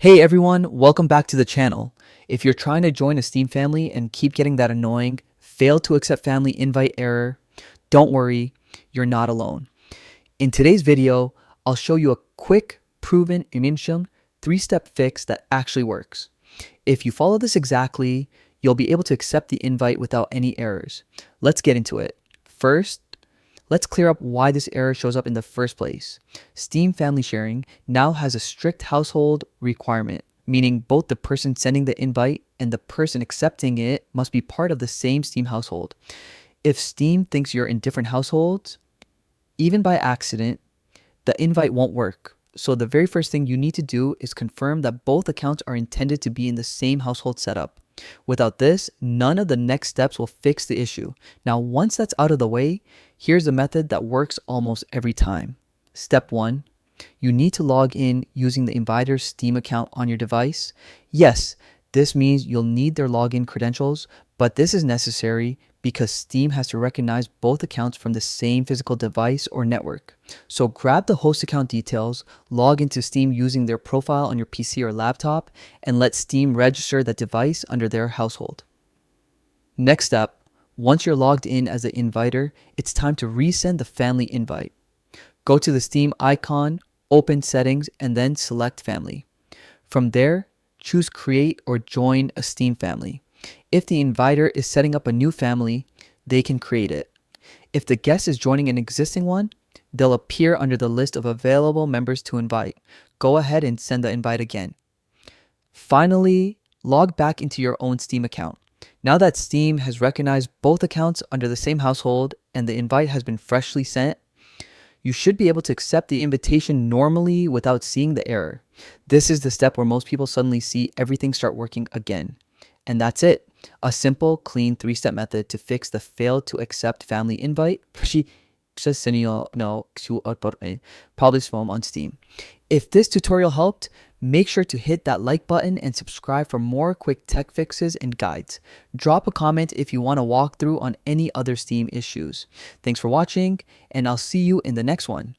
Hey everyone, welcome back to the channel. If you're trying to join a Steam family and keep getting that annoying fail to accept family invite error, don't worry, you're not alone. In today's video, I'll show you a quick, proven, initial 3-step fix that actually works. If you follow this exactly, you'll be able to accept the invite without any errors. Let's get into it. First, let's clear up why this error shows up in the first place. Steam Family Sharing now has a strict household requirement, meaning both the person sending the invite and the person accepting it must be part of the same Steam household. If Steam thinks you're in different households, even by accident, the invite won't work. So the very first thing you need to do is confirm that both accounts are intended to be in the same household setup. Without this, none of the next steps will fix the issue. Now, once that's out of the way, here's a method that works almost every time. Step 1. You need to log in using the inviter's Steam account on your device. Yes, this means you'll need their login credentials, but this is necessary because Steam has to recognize both accounts from the same physical device or network. So grab the host account details, log into Steam using their profile on your PC or laptop, and let Steam register that device under their household. Next step, once you're logged in as the inviter, it's time to resend the family invite. Go to the Steam icon, open settings, and then select family. From there, choose create or join a Steam family. If the inviter is setting up a new family, they can create it. If the guest is joining an existing one, they'll appear under the list of available members to invite. Go ahead and send the invite again. Finally, log back into your own Steam account. Now that Steam has recognized both accounts under the same household and the invite has been freshly sent, you should be able to accept the invitation normally without seeing the error. This is the step where most people suddenly see everything start working again. And that's it. A simple, clean 3-step method to fix the fail to accept family invite problem on Steam. If this tutorial helped, make sure to hit that like button and subscribe for more quick tech fixes and guides. Drop a comment if you want to walk through on any other Steam issues. Thanks for watching, and I'll see you in the next one.